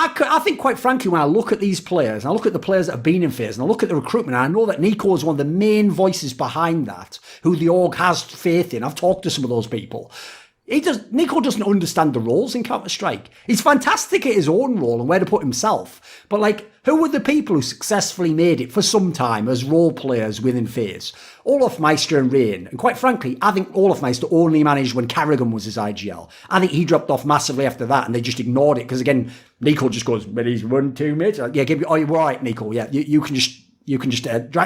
I think, quite frankly, when I look at these players, and I look at the players that have been in FaZe, and I look at the recruitment, and I know that NiKo is one of the main voices behind that, who the org has faith in. I've talked to some of those people. NiKo doesn't understand the roles in Counter-Strike. He's fantastic at his own role and where to put himself. But, like, who were the people who successfully made it for some time as role players within FaZe? olofmeister and Rain. And quite frankly, I think olofmeister only managed when Karrigan was his IGL. I think he dropped off massively after that and they just ignored it. Because, again, NiKo just goes, but he's 1-2, mate. Like, yeah, you're right, NiKo. Yeah, you can just...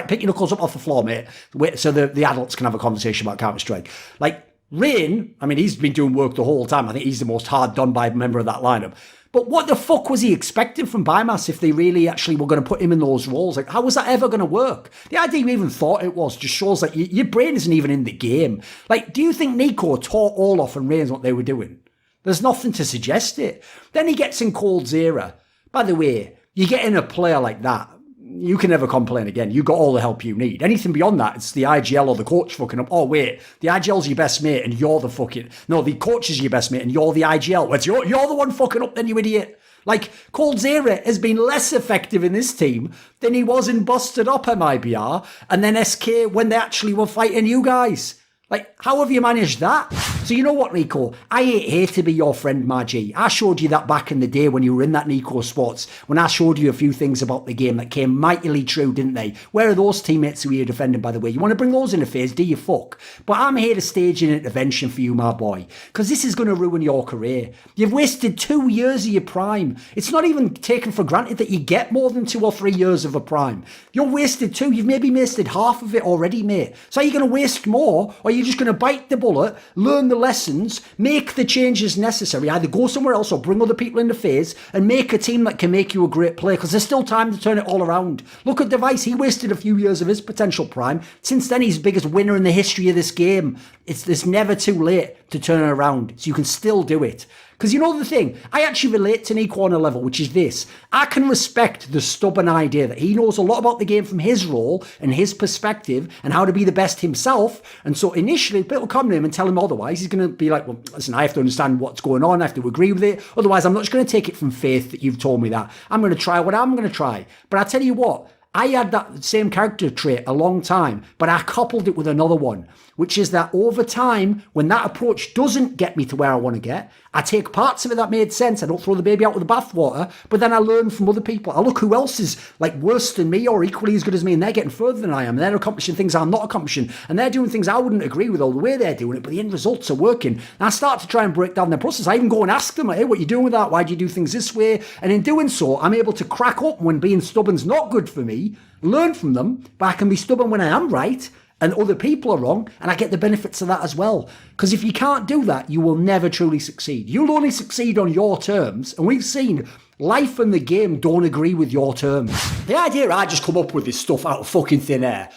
pick your knuckles up off the floor, mate, so the adults can have a conversation about Counter-Strike. Like, Rain, I mean, he's been doing work the whole time. I think he's the most hard done by member of that lineup. But what the fuck was he expecting from Bymass if they really actually were going to put him in those roles? Like, how was that ever going to work? The idea you even thought it was just shows that your brain isn't even in the game. Like, do you think NiKo taught Olof and Rain what they were doing? There's nothing to suggest it. Then he gets in Cold's era. By the way, you get in a player like that, you can never complain again. You got all the help you need. Anything beyond that, it's the IGL or the coach fucking up. Oh, wait, the IGL's your best mate and you're the fucking... No, the coach is your best mate and you're the IGL. It's you're the one fucking up then, you idiot. Like, Cold's era has been less effective in this team than he was in Busted Up MIBR and then SK when they actually were fighting you guys. Like, how have you managed that? So you know what, NiKo? I ain't here to be your friend, Margie. I showed you that back in the day when you were in that NiKo Sports, when I showed you a few things about the game that came mightily true, didn't they? Where are those teammates who you're defending, by the way? You want to bring those into FaZe, do you fuck? But I'm here to stage an intervention for you, my boy, because this is going to ruin your career. You've wasted 2 years of your prime. It's not even taken for granted that you get more than 2 or 3 years of a prime. You're wasted 2. You've maybe wasted half of it already, mate. So are you going to waste more, or are you just going to bite the bullet, learn the lessons, make the changes necessary, either go somewhere else or bring other people into FaZe and make a team that can make you a great player, because there's still time to turn it all around. Look at Device, he wasted a few years of his potential prime. Since then, he's the biggest winner in the history of this game. It's never too late to turn it around, so you can still do it. Because you know the thing, I actually relate to NiKo on a level, which is this. I can respect the stubborn idea that he knows a lot about the game from his role and his perspective and how to be the best himself. And so initially, people come to him and tell him otherwise. He's going to be like, well, listen, I have to understand what's going on. I have to agree with it. Otherwise, I'm not just going to take it from faith that you've told me that. I'm going to try what I'm going to try. But I tell you what, I had that same character trait a long time, but I coupled it with another one, which is that over time, when that approach doesn't get me to where I want to get, I take parts of it that made sense. I don't throw the baby out with the bathwater, but then I learn from other people. I look who else is like worse than me or equally as good as me, and they're getting further than I am. And they're accomplishing things I'm not accomplishing, and they're doing things I wouldn't agree with all the way they're doing it, but the end results are working. And I start to try and break down their process. I even go and ask them, hey, what are you doing with that? Why do you do things this way? And in doing so, I'm able to crack up when being stubborn's not good for me, learn from them, but I can be stubborn when I am right, and other people are wrong, and I get the benefits of that as well. Because if you can't do that, you will never truly succeed. You'll only succeed on your terms, and we've seen life and the game don't agree with your terms. The idea I just come up with this stuff out of fucking thin air.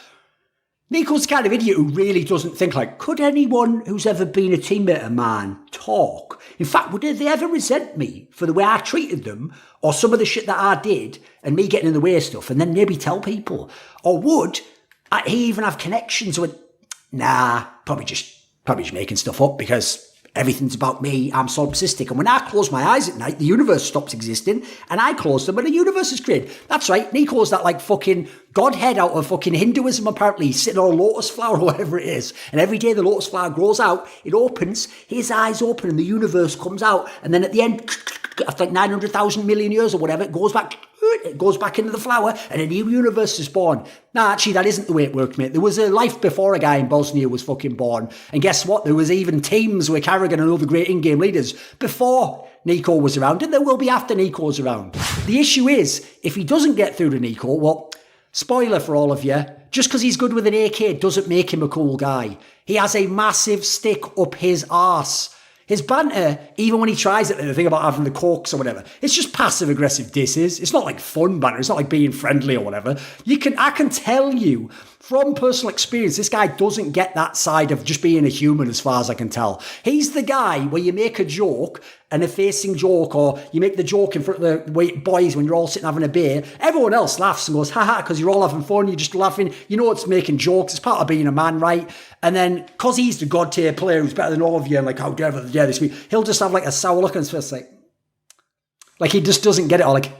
NiKo's the kind of idiot who really doesn't think like, could anyone who's ever been a teammate of mine talk? In fact, would they ever resent me for the way I treated them, or some of the shit that I did, and me getting in the way of stuff, and then maybe tell people? Or would he even have connections with, nah, probably just making stuff up because everything's about me, I'm solipsistic. And when I close my eyes at night, the universe stops existing, and I close them and the universe is created. That's right, NiKo's that like fucking godhead out of fucking Hinduism apparently, sitting on a lotus flower or whatever it is. And every day the lotus flower grows out, it opens, his eyes open and the universe comes out. And then at the end, after like 900,000 million years or whatever, it goes back into the flower and a new universe is born. No, actually, that isn't the way it worked, mate. There was a life before a guy in Bosnia was fucking born. And guess what? There was even teams with Karrigan and other great in-game leaders before NiKo was around, and there will be after NiKo's around. The issue is, if he doesn't get through to NiKo, well, spoiler for all of you, just because he's good with an AK doesn't make him a cool guy. He has a massive stick up his arse. His banter, even when he tries it, the thing about having the corks or whatever, it's just passive-aggressive disses. It's not like fun banter. It's not like being friendly or whatever. I can tell you from personal experience, this guy doesn't get that side of just being a human as far as I can tell. He's the guy where you make a joke, an effacing joke, or you make the joke in front of the boys when you're all sitting having a beer. Everyone else laughs and goes, haha, because you're all having fun, you're just laughing. You know it's making jokes. It's part of being a man, right? And then, because he's the god tier player who's better than all of you, and like, how dare this be, he'll just have like a sour look on his face, like, Like, he just doesn't get it, or like,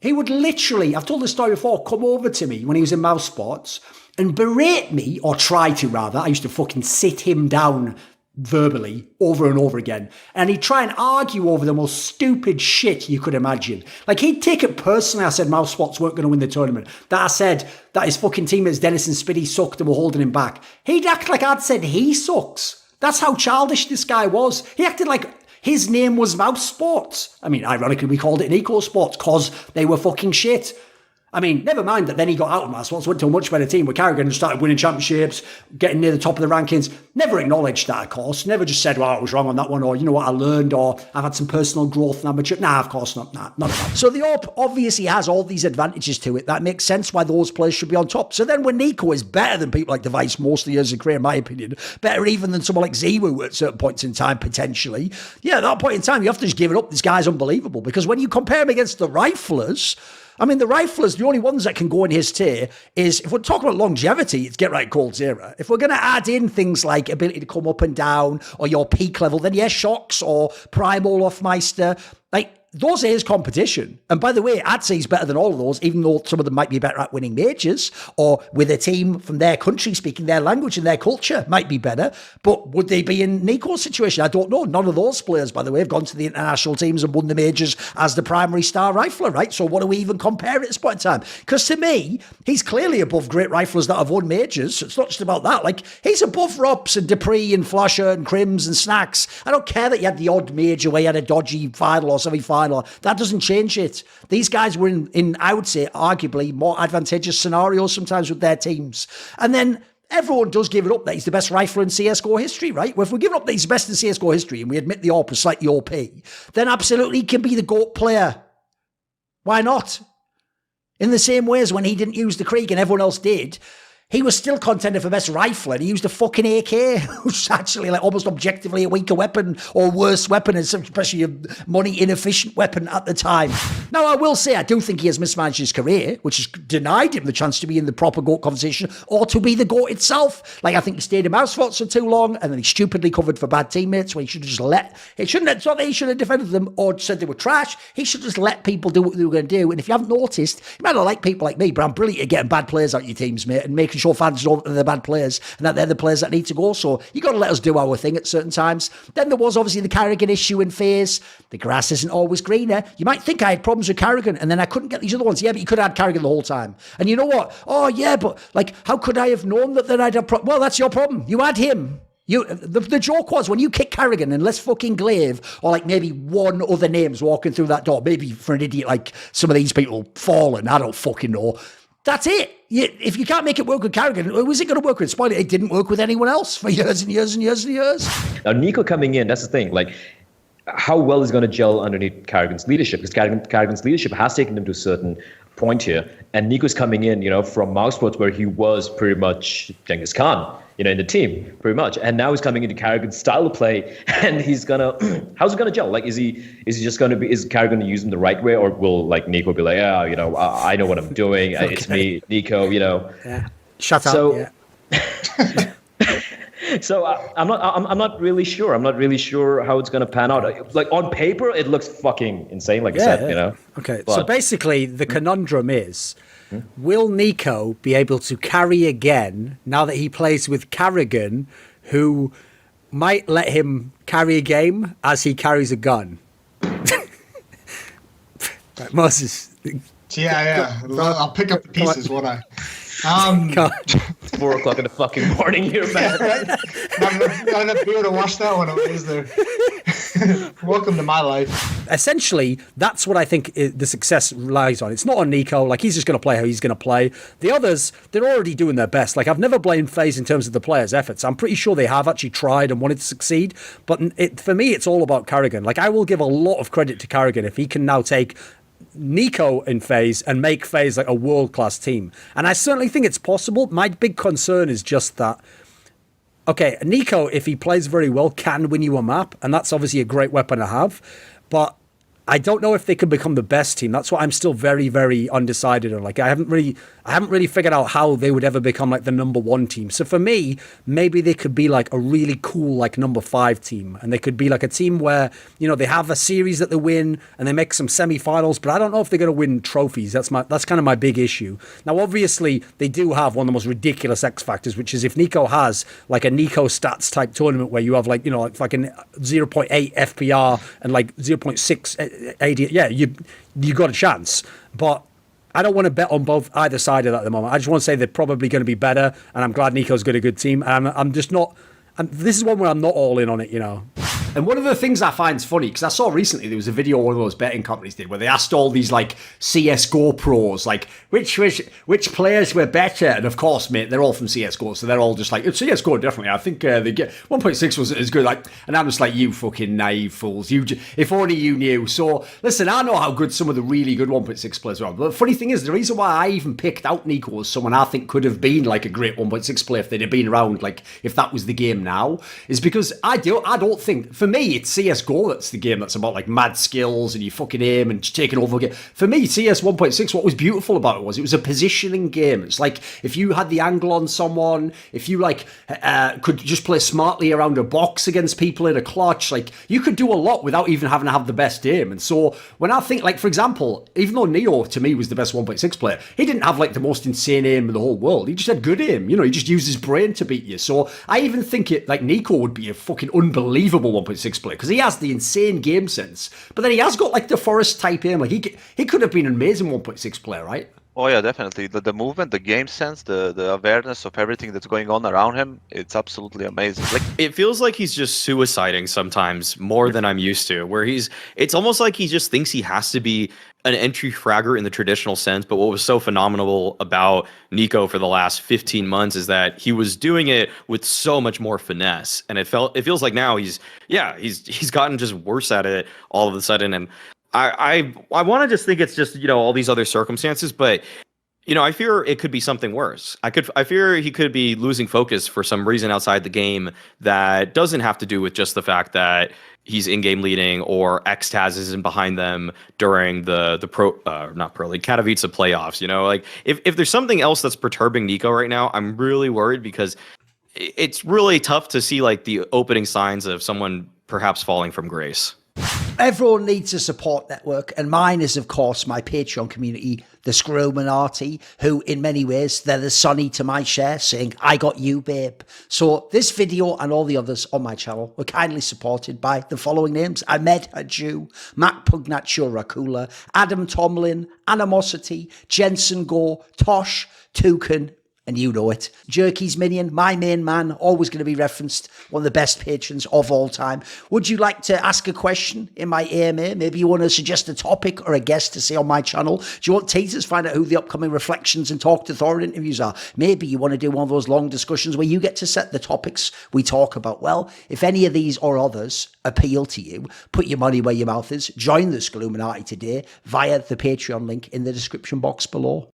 He would literally, I've told this story before, come over to me when he was in Mousesports and berate me, or try to rather. I used to fucking sit him down verbally over and over again. And he'd try and argue over the most stupid shit you could imagine. Like, he'd take it personally. I said Mousesports weren't going to win the tournament. That I said that his fucking teammates Dennis and Spiddy sucked and were holding him back. He'd act like I'd said he sucks. That's how childish this guy was. He acted like his name was Mousesports. I mean, ironically, we called it NiKo Sports because they were fucking shit. I mean, never mind that then he got out of Mousesports, went to a much better team with Karrigan and started winning championships, getting near the top of the rankings. Never acknowledged that, of course. Never just said, well, I was wrong on that one, or, you know what, I learned, or I've had some personal growth and I'm mature. Nah, of course not. Nah, not at all. So the AWP obviously has all these advantages to it. That makes sense why those players should be on top. So then when NiKo is better than people like Device most of the years of career, in my opinion, better even than someone like Ziwu at certain points in time, potentially. Yeah, at that point in time, you have to just give it up. This guy's unbelievable. Because when you compare him against the Riflers, I mean, the Riflers, the only ones that can go in his tier is, if we're talking about longevity, it's Get Right Cold Zero. If we're going to add in things like ability to come up and down, or your peak level, then yes, Shocks or Primal Offmeister, like, those are his competition. And by the way, I'd say he's better than all of those, even though some of them might be better at winning majors, or with a team from their country speaking their language and their culture might be better. But would they be in NiKo's situation? I don't know. None of those players, by the way, have gone to the international teams and won the majors as the primary star rifler, right? So what do we even compare at this point in time? Because to me, he's clearly above great riflers that have won majors. So it's not just about that. Like, he's above Rops and Dupree and Flasher and Crims and Snacks. I don't care that you had the odd major where you had a dodgy final or semi-final. That doesn't change it. These guys were in, I would say, arguably more advantageous scenarios sometimes with their teams. And then everyone does give it up that he's the best rifler in CSGO history, right? Well, if we're giving up that he's the best in CSGO history and we admit the AWP is slightly OP, then absolutely he can be the GOAT player. Why not? In the same way as when he didn't use the Krieg and everyone else did, he was still contender for best rifle and he used a fucking AK, which is actually like almost objectively a weaker weapon or worse weapon, especially a money inefficient weapon at the time. Now, I will say I do think he has mismanaged his career, which has denied him the chance to be in the proper GOAT conversation or to be the GOAT itself. Like, I think he stayed in Mousesports for too long and then he stupidly covered for bad teammates when he should have just it's not that he should have defended them or said they were trash. He should just let people do what they were going to do. And if you haven't noticed, you might not like people like me, but I'm brilliant at getting bad players out of your teams, mate, and making sure fans know that they're bad players and that they're the players that need to go. So you got to let us do our thing at certain times. Then there was obviously the Karrigan issue in FaZe. The grass isn't always greener. You might think I had problems with Karrigan and then I couldn't get these other ones. Yeah, but you could have had Karrigan the whole time. And you know what? Oh yeah, but like, how could I have known that then I'd have well, that's your problem. You had him. The joke was when you kick Karrigan and less fucking Glaive or like maybe one other name's walking through that door, maybe for an idiot like some of these people fallen, I don't fucking know. That's it. If you can't make it work with Karrigan, who is it going to work with? Spoiler, it didn't work with anyone else for years and years and years and years. Now, NiKo coming in, that's the thing. Like, how well is going to gel underneath Karrigan's leadership? Because Karrigan's leadership has taken him to a certain point here. And NiKo's coming in, from Mousesports, where he was pretty much Genghis Khan, in the team, pretty much. And now he's coming into Karrigan's style of play, and he's gonna, how's it gonna gel? Like, is Karrigan gonna use him the right way, or will like NiKo be like, I know what I'm doing. Okay. It's me, NiKo, Yeah. Shut up. Yeah. So I'm not really sure. I'm not really sure how it's going to pan out. Like, on paper, it looks fucking insane. Like I said, Okay. But so basically, the conundrum is, will NiKo be able to carry again now that he plays with Karrigan, who might let him carry a game as he carries a gun? Right, Moses. Yeah. I'll pick up the pieces, won't I? 4 o'clock in the fucking morning here, man. Not enough beer to wash that one away, is there? Welcome to my life. Essentially, that's what I think the success lies on. It's not on NiKo. Like, he's just going to play how he's going to play. The others, they're already doing their best. Like, I've never blamed FaZe in terms of the players' efforts. I'm pretty sure they have actually tried and wanted to succeed. But for me, it's all about Karrigan. Like, I will give a lot of credit to Karrigan if he can now take NiKo in FaZe and make FaZe like a world-class team. And I certainly think it's possible. My big concern is just that, okay, NiKo, if he plays very well, can win you a map, and that's obviously a great weapon to have. But I don't know if they could become the best team. That's what I'm still very, very undecided on. Like I haven't really figured out how they would ever become like the number 1 team. So for me, maybe they could be like a really cool like number 5 team, and they could be like a team where, you know, they have a series that they win and they make some semi-finals, but I don't know if they're going to win trophies. That's kind of my big issue. Now, obviously, they do have one of the most ridiculous X factors, which is if NiKo has like a NiKo stats type tournament where you have like, you know, like fucking 0.8 FPR and like 0.6 AD, yeah, you got a chance. But I don't want to bet on either side of that at the moment. I just want to say they're probably going to be better, and I'm glad NiKo's got a good team. And I'm just not. This is one where I'm not all in on it, you know. And one of the things I find funny, because I saw recently there was a video one of those betting companies did where they asked all these like CSGO pros, like which players were better, and of course, mate, they're all from CSGO, so they're all just like CSGO definitely. I think they get 1.6 was as good, like, and I'm just like, you fucking naive fools. If only you knew. So listen, I know how good some of the really good 1.6 players are. But the funny thing is, the reason why I even picked out NiKo as someone I think could have been like a great 1.6 player if they'd have been around, like if that was the game now, is because I don't think. For me, it's CSGO that's the game that's about like mad skills and you fucking aim and taking over the game. For me, CS 1.6, what was beautiful about it was a positioning game. It's like if you had the angle on someone, if you like could just play smartly around a box against people in a clutch, like you could do a lot without even having to have the best aim. And so when I think, like for example, even though Neo to me was the best 1.6 player, he didn't have like the most insane aim in the whole world. He just had good aim. You know, he just used his brain to beat you. So I even think it like NiKo would be a fucking unbelievable 1.6 player because he has the insane game sense, but then he has got like the Forest type aim. Like he could have been an amazing 1.6 player, right? Oh yeah, definitely. The movement, the game sense, the awareness of everything that's going on around him, it's absolutely amazing. Like it feels like he's just suiciding sometimes more than I'm used to, where it's almost like he just thinks he has to be an entry fragger in the traditional sense. But what was so phenomenal about NiKo for the last 15 months is that he was doing it with so much more finesse. And it feels like now he's gotten just worse at it all of a sudden. And I want to just think it's just, you know, all these other circumstances, but you know, I fear it could be something worse. I fear he could be losing focus for some reason outside the game that doesn't have to do with just the fact that he's in-game leading or Xtaz isn't behind them during the not Pro League, Katowice playoffs. You know, like if there's something else that's perturbing NiKo right now, I'm really worried because it's really tough to see like the opening signs of someone perhaps falling from grace. Everyone needs a support network, and mine is, of course, my Patreon community, the Scrominati, who, in many ways, they're the Sonny to my Cher, saying, I got you, babe. So this video and all the others on my channel were kindly supported by the following names: Ahmed Hadjou, Mac Pugnatio Rajcula, Adam Tomlin, Animosity, Jensen Goh, Tosh, Thooorin, and you know it. Jerky's Minion, my main man, always going to be referenced, one of the best patrons of all time. Would you like to ask a question in my AMA? Maybe you want to suggest a topic or a guest to say on my channel? Do you want teasers, find out who the upcoming Reflections and Talk to Thorin interviews are? Maybe you want to do one of those long discussions where you get to set the topics we talk about. Well, if any of these or others appeal to you, put your money where your mouth is. Join the Scluminati today via the Patreon link in the description box below.